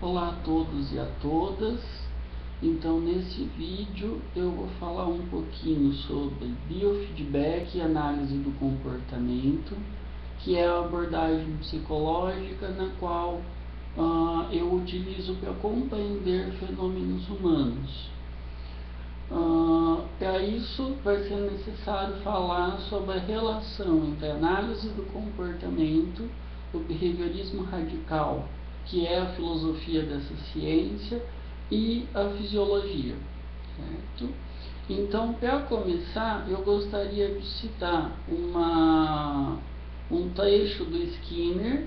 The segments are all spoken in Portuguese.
Olá a todos e a todas. Então, nesse vídeo eu vou falar um pouquinho sobre biofeedback e análise do comportamento, que é a abordagem psicológica na qual eu utilizo para compreender fenômenos humanos. Para isso vai ser necessário falar sobre a relação entre a análise do comportamento, o behaviorismo radical, que é a filosofia dessa ciência, e a fisiologia, certo? Então, para começar, eu gostaria de citar um trecho do Skinner,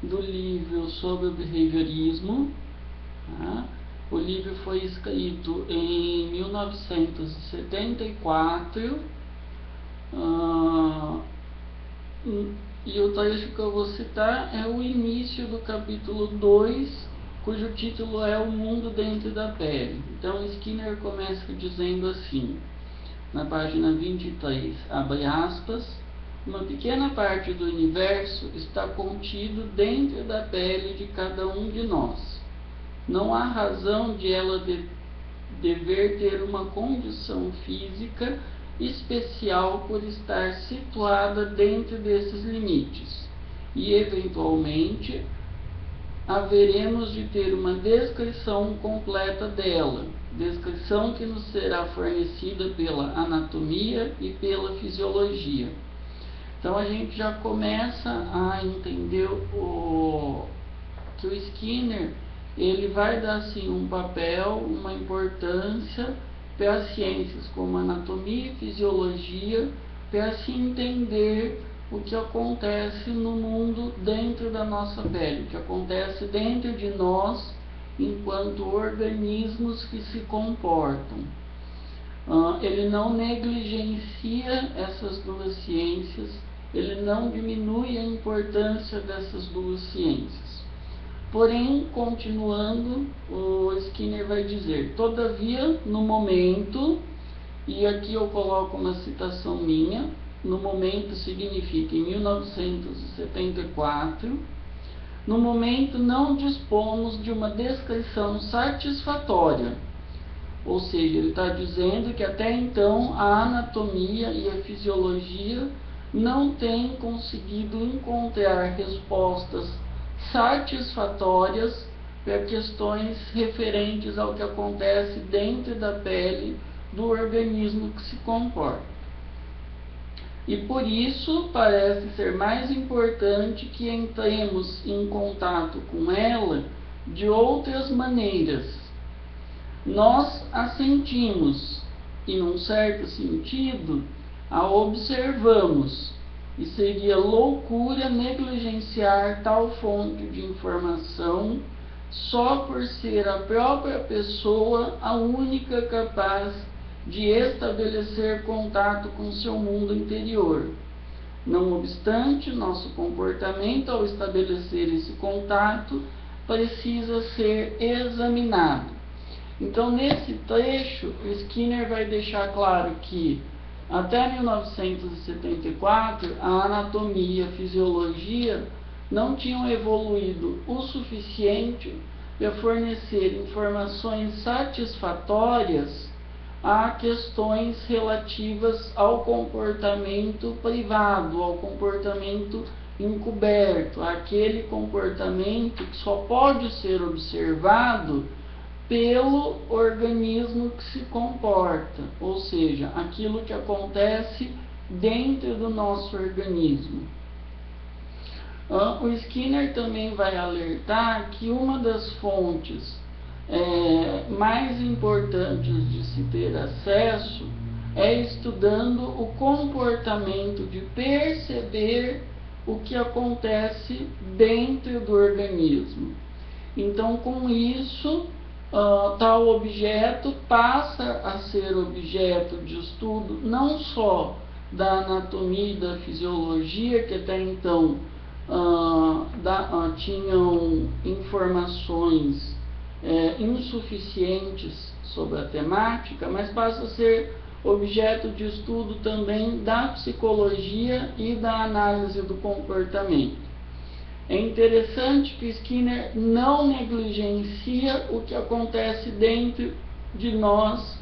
do livro sobre o behaviorismo. Tá? O livro foi escrito em 1974, e o trecho que eu vou citar é o início do capítulo 2, cujo título é O Mundo Dentro da Pele. Então, Skinner começa dizendo assim, na página 23, abre aspas, uma pequena parte do universo está contido dentro da pele de cada um de nós. Não há razão de ela dever ter uma condição física especial por estar situada dentro desses limites, e eventualmente haveremos de ter uma descrição completa dela, descrição que nos será fornecida pela anatomia e pela fisiologia. Então a gente já começa a entender que o Skinner ele vai dar assim um papel, uma importância para as ciências como anatomia e fisiologia, para se entender o que acontece no mundo dentro da nossa pele, o que acontece dentro de nós enquanto organismos que se comportam. Ele não negligencia essas duas ciências, ele não diminui a importância dessas duas ciências. Porém, continuando, o Skinner vai dizer, todavia, no momento, e aqui eu coloco uma citação minha, no momento significa em 1974, no momento não dispomos de uma descrição satisfatória, ou seja, ele está dizendo que até então a anatomia e a fisiologia não têm conseguido encontrar respostas satisfatórias para questões referentes ao que acontece dentro da pele do organismo que se comporta. E por isso parece ser mais importante que entremos em contato com ela de outras maneiras. Nós a sentimos e, num certo sentido, a observamos, e seria loucura negligenciar tal fonte de informação só por ser a própria pessoa a única capaz de estabelecer contato com seu mundo interior. Não obstante, nosso comportamento ao estabelecer esse contato precisa ser examinado. Então, nesse trecho, o Skinner vai deixar claro que até 1974, a anatomia e a fisiologia não tinham evoluído o suficiente para fornecer informações satisfatórias a questões relativas ao comportamento privado, ao comportamento encoberto, aquele comportamento que só pode ser observado pelo organismo que se comporta, ou seja, aquilo que acontece dentro do nosso organismo. O Skinner também vai alertar que uma das fontes mais importantes de se ter acesso é estudando o comportamento, de perceber o que acontece dentro do organismo. Então, com isso, tal objeto passa a ser objeto de estudo não só da anatomia e da fisiologia, que até então tinham informações insuficientes sobre a temática, mas passa a ser objeto de estudo também da psicologia e da análise do comportamento. É interessante que Skinner não negligencia o que acontece dentro de nós,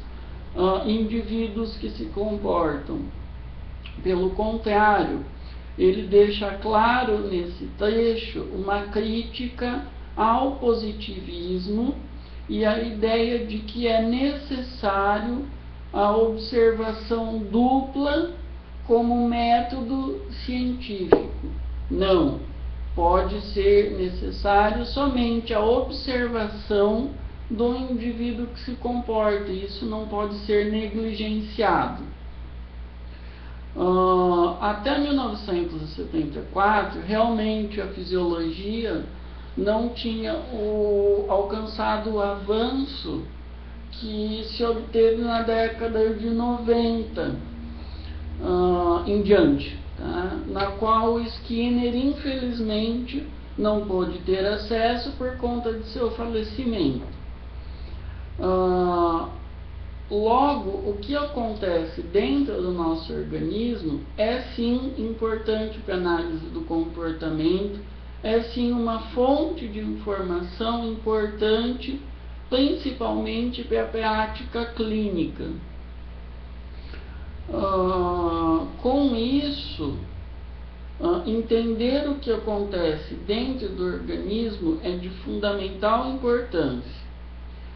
indivíduos que se comportam. Pelo contrário, ele deixa claro nesse trecho uma crítica ao positivismo e a ideia de que é necessário a observação dupla como método científico. Não, pode ser necessário somente a observação do indivíduo que se comporta, isso não pode ser negligenciado. Até 1974, realmente a fisiologia não tinha alcançado o avanço que se obteve na década de 90 em diante, tá? Na qual Skinner, infelizmente, não pôde ter acesso por conta de seu falecimento. Logo, o que acontece dentro do nosso organismo é sim importante para a análise do comportamento, é sim uma fonte de informação importante, principalmente para a prática clínica. Com isso, entender o que acontece dentro do organismo é de fundamental importância.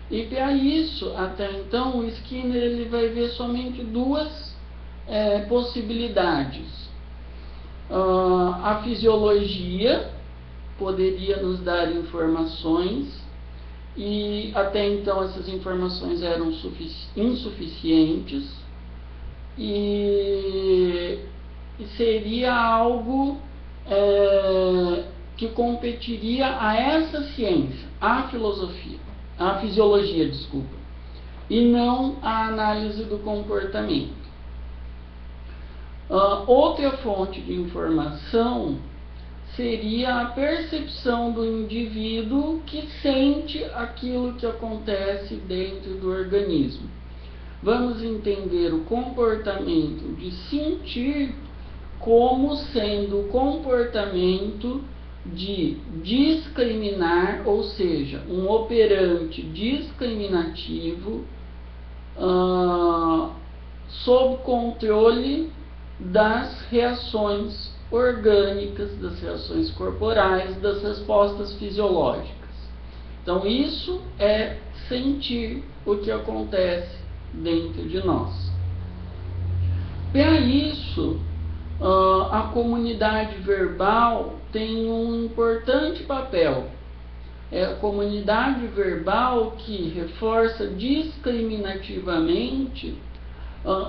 E para isso, até então, o Skinner ele vai ver somente duas possibilidades. A fisiologia poderia nos dar informações, e até então essas informações eram insuficientes, e seria algo que competiria a essa ciência, a fisiologia, desculpa, e não a análise do comportamento. Outra fonte de informação seria a percepção do indivíduo que sente aquilo que acontece dentro do organismo. Vamos entender o comportamento de sentir como sendo o comportamento de discriminar, ou seja, um operante discriminativo sob controle das reações orgânicas, das reações corporais, das respostas fisiológicas. Então, isso é sentir o que acontece dentro de nós. Para isso, a comunidade verbal tem um importante papel. É a comunidade verbal que reforça discriminativamente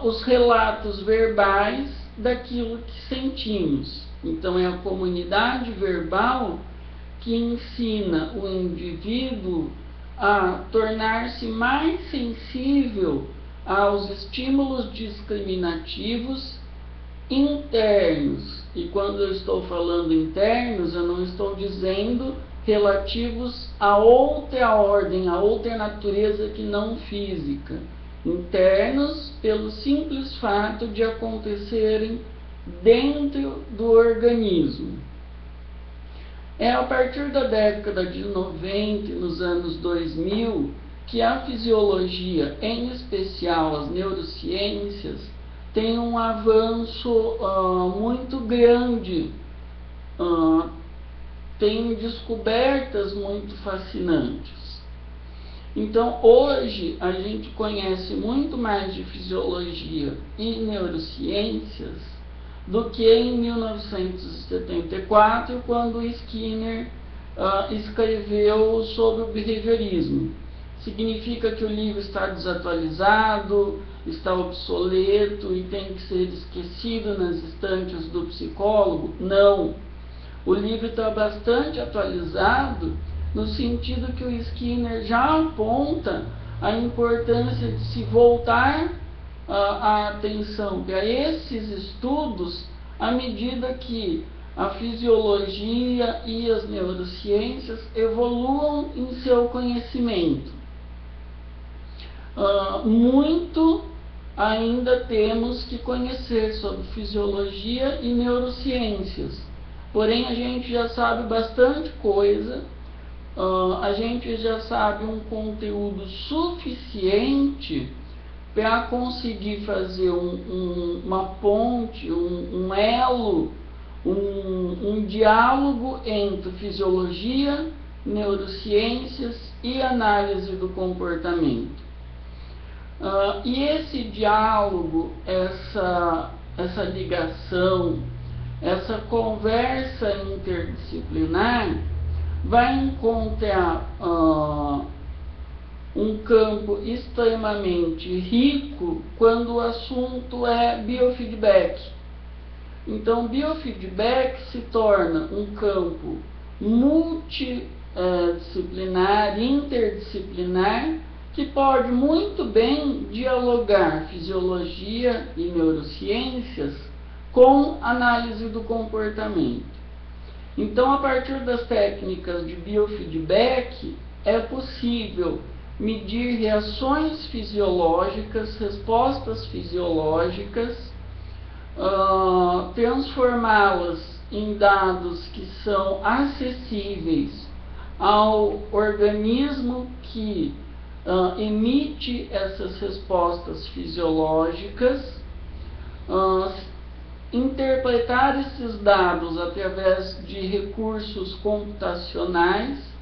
os relatos verbais daquilo que sentimos. Então, é a comunidade verbal que ensina o indivíduo a tornar-se mais sensível aos estímulos discriminativos internos. E quando eu estou falando internos, eu não estou dizendo relativos a outra ordem, a outra natureza que não física. Internos pelo simples fato de acontecerem dentro do organismo. É a partir da década de 90 e nos anos 2000 que a fisiologia, em especial as neurociências, tem um avanço muito grande, tem descobertas muito fascinantes. Então, hoje, a gente conhece muito mais de fisiologia e neurociências do que em 1974, quando Skinner escreveu sobre o behaviorismo. Significa que o livro está desatualizado, está obsoleto e tem que ser esquecido nas estantes do psicólogo? Não. O livro está bastante atualizado, no sentido que o Skinner já aponta a importância de se voltar a atenção para esses estudos à medida que a fisiologia e as neurociências evoluam em seu conhecimento. Muito ainda temos que conhecer sobre fisiologia e neurociências, Porém, a gente já sabe bastante coisa, a gente já sabe um conteúdo suficiente para conseguir fazer uma ponte, um elo, um diálogo entre fisiologia, neurociências e análise do comportamento. E esse diálogo, essa ligação, essa conversa interdisciplinar vai encontrar um campo extremamente rico quando o assunto é biofeedback. Então, biofeedback se torna um campo multidisciplinar, interdisciplinar, que pode muito bem dialogar fisiologia e neurociências com análise do comportamento. Então, a partir das técnicas de biofeedback, é possível medir reações fisiológicas, respostas fisiológicas, transformá-las em dados que são acessíveis ao organismo que emite essas respostas fisiológicas, interpretar esses dados através de recursos computacionais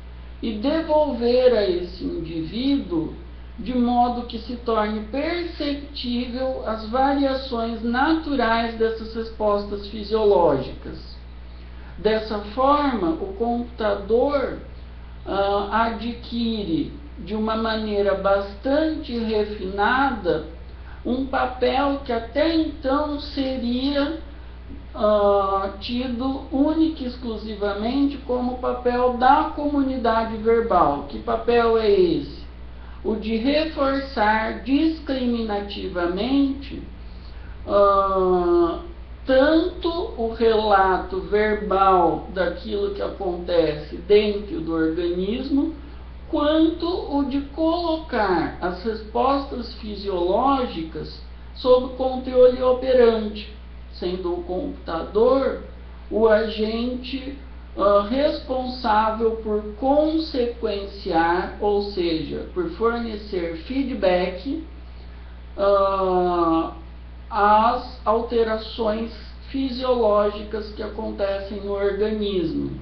e devolver a esse indivíduo de modo que se torne perceptível as variações naturais dessas respostas fisiológicas. Dessa forma, o computador adquire de uma maneira bastante refinada um papel que até então seria tido única e exclusivamente como papel da comunidade verbal. Que papel é esse? O de reforçar discriminativamente tanto o relato verbal daquilo que acontece dentro do organismo, quanto o de colocar as respostas fisiológicas sob controle operante, sendo o computador o agente responsável por consequenciar, ou seja, por fornecer feedback às alterações fisiológicas que acontecem no organismo.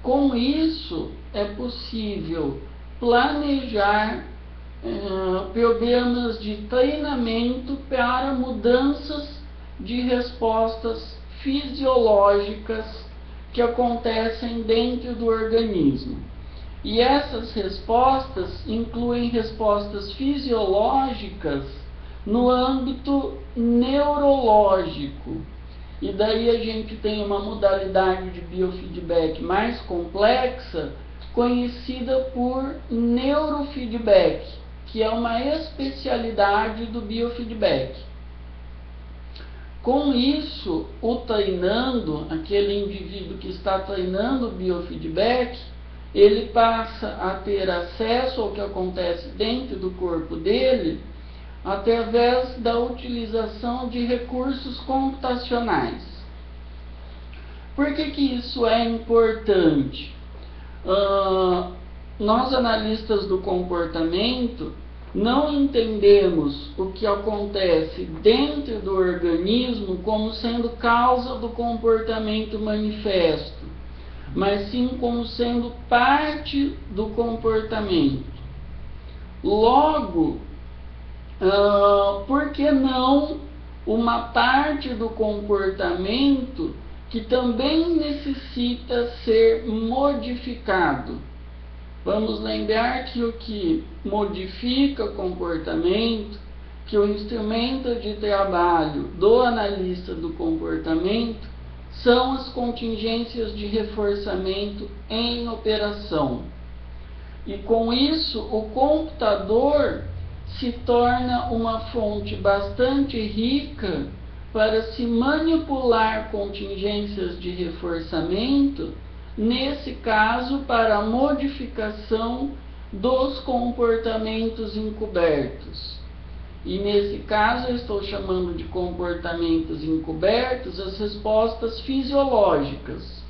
Com isso, é possível planejar programas de treinamento para mudanças de respostas fisiológicas que acontecem dentro do organismo. E essas respostas incluem respostas fisiológicas no âmbito neurológico. E daí a gente tem uma modalidade de biofeedback mais complexa, conhecida por neurofeedback, que é uma especialidade do biofeedback. Com isso, o treinando, aquele indivíduo que está treinando o biofeedback, ele passa a ter acesso ao que acontece dentro do corpo dele através da utilização de recursos computacionais. Por que isso é importante? Nós, analistas do comportamento, não entendemos o que acontece dentro do organismo como sendo causa do comportamento manifesto, mas sim como sendo parte do comportamento. Logo, por que não uma parte do comportamento que também necessita ser modificado? Vamos lembrar que o que modifica o comportamento, que o instrumento de trabalho do analista do comportamento são as contingências de reforçamento em operação. E com isso, o computador se torna uma fonte bastante rica para se manipular contingências de reforçamento, nesse caso, para a modificação dos comportamentos encobertos. E nesse caso eu estou chamando de comportamentos encobertos as respostas fisiológicas.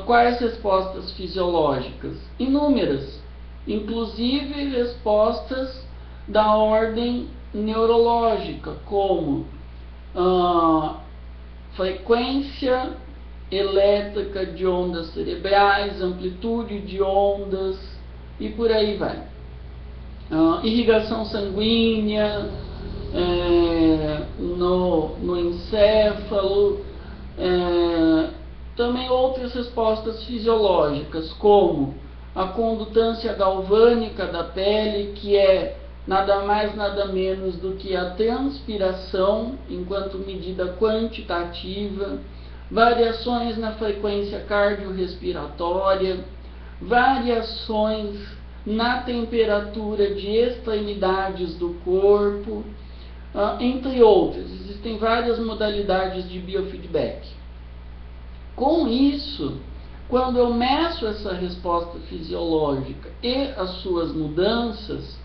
Quais respostas fisiológicas? Inúmeras, inclusive respostas da ordem neurológica, como frequência elétrica de ondas cerebrais, amplitude de ondas e por aí vai. Irrigação sanguínea no encéfalo, também outras respostas fisiológicas, como a condutância galvânica da pele, que é nada mais nada menos do que a transpiração enquanto medida quantitativa, variações na frequência cardiorrespiratória, variações na temperatura de extremidades do corpo, entre outras. Existem várias modalidades de biofeedback. Com isso, quando eu meço essa resposta fisiológica e as suas mudanças,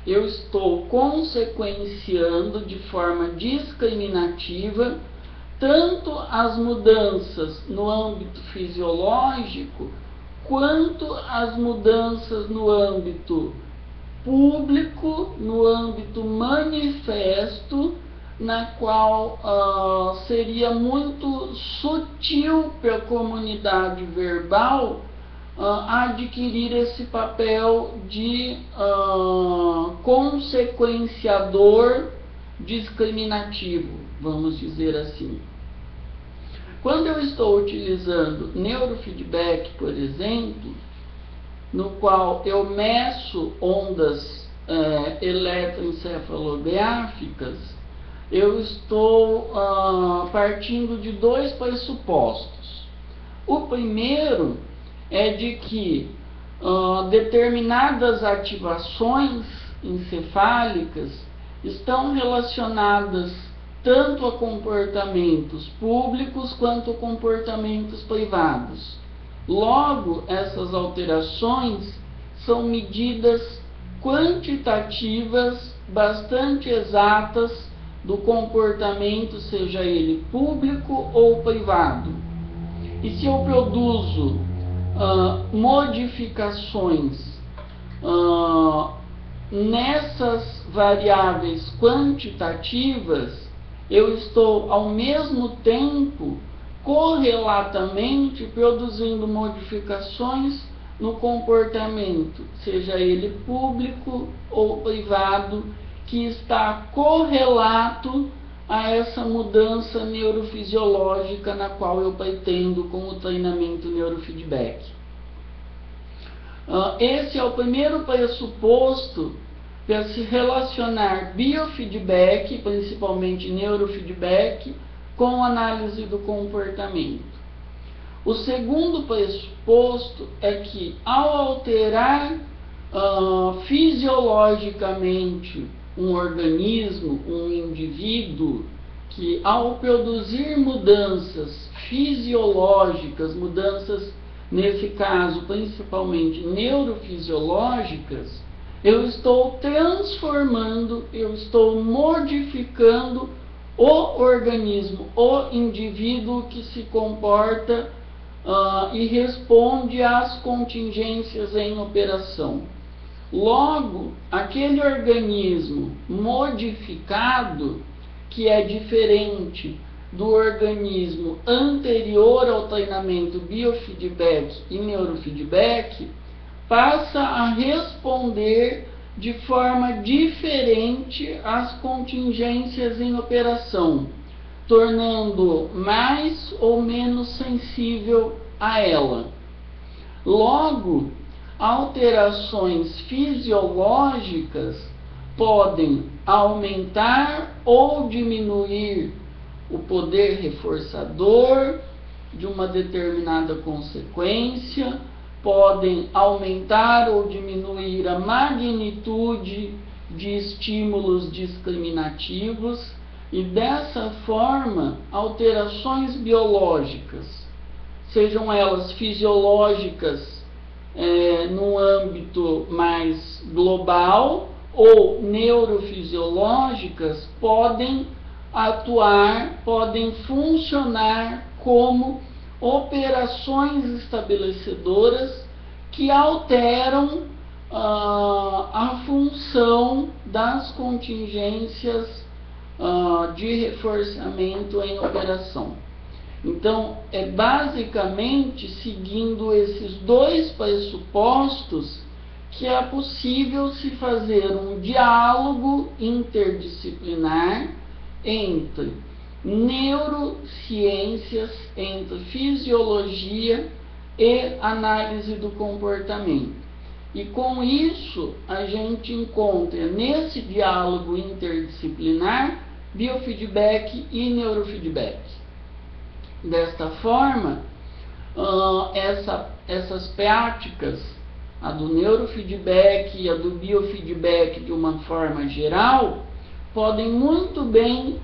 eu estou consequenciando de forma discriminativa tanto as mudanças no âmbito fisiológico, quanto as mudanças no âmbito público, no âmbito manifesto, na qual seria muito sutil para a comunidade verbal adquirir esse papel de consequenciador discriminativo, vamos dizer assim. Quando eu estou utilizando neurofeedback, por exemplo, no qual eu meço ondas eletroencefalográficas, eu estou partindo de dois pressupostos. O primeiro é de que determinadas ativações encefálicas estão relacionadas tanto a comportamentos públicos quanto a comportamentos privados. Logo, essas alterações são medidas quantitativas bastante exatas do comportamento, seja ele público ou privado. E se eu produzo modificações nessas variáveis quantitativas, eu estou ao mesmo tempo correlatamente produzindo modificações no comportamento, seja ele público ou privado, que está correlato a essa mudança neurofisiológica na qual eu pretendo com o treinamento neurofeedback. Esse é o primeiro pressuposto para se relacionar biofeedback, principalmente neurofeedback, com análise do comportamento. O segundo pressuposto é que, ao alterar fisiologicamente um organismo, um indivíduo, que ao produzir mudanças fisiológicas, mudanças, nesse caso, principalmente neurofisiológicas, eu estou transformando, eu estou modificando o organismo, o indivíduo que se comporta e responde às contingências em operação. Logo, aquele organismo modificado, que é diferente do organismo anterior ao treinamento biofeedback e neurofeedback, passa a responder de forma diferente às contingências em operação, tornando mais ou menos sensível a ela. Logo, alterações fisiológicas podem aumentar ou diminuir o poder reforçador de uma determinada consequência, podem aumentar ou diminuir a magnitude de estímulos discriminativos e, dessa forma, alterações biológicas, sejam elas fisiológicas no âmbito mais global ou neurofisiológicas podem atuar, podem funcionar como operações estabelecedoras que alteram a função das contingências de reforçamento em operação. Então, é basicamente seguindo esses dois pressupostos que é possível se fazer um diálogo interdisciplinar entre neurociências, entre fisiologia e análise do comportamento. E com isso, a gente encontra nesse diálogo interdisciplinar biofeedback e neurofeedback. Desta forma, essas práticas, a do neurofeedback e a do biofeedback de uma forma geral, podem muito bem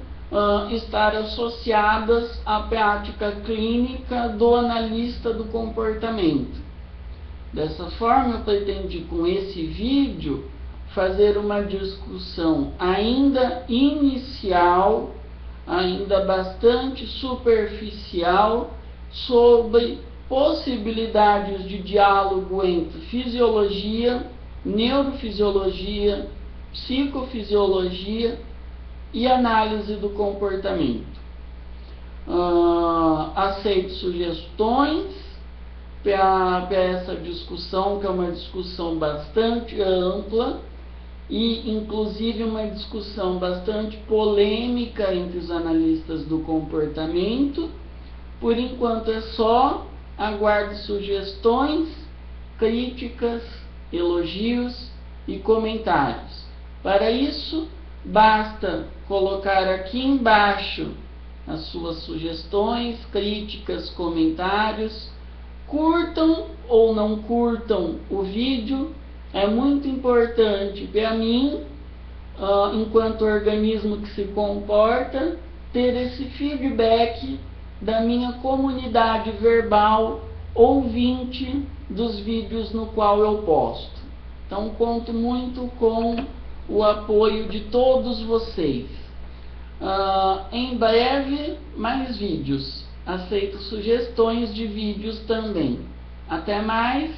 estar associadas à prática clínica do analista do comportamento. Dessa forma, eu pretendi com esse vídeo fazer uma discussão ainda inicial, ainda bastante superficial, sobre possibilidades de diálogo entre fisiologia, neurofisiologia, psicofisiologia e análise do comportamento. Aceito sugestões para essa discussão, que é uma discussão bastante ampla e inclusive uma discussão bastante polêmica entre os analistas do comportamento. Por enquanto é só, aguardo sugestões, críticas, elogios e comentários. Para isso, basta colocar aqui embaixo as suas sugestões, críticas, comentários. Curtam ou não curtam o vídeo, é muito importante para mim, enquanto organismo que se comporta, ter esse feedback da minha comunidade verbal ouvinte dos vídeos no qual eu posto. Então, conto muito com o apoio de todos vocês. Em breve, mais vídeos. Aceito sugestões de vídeos também. Até mais.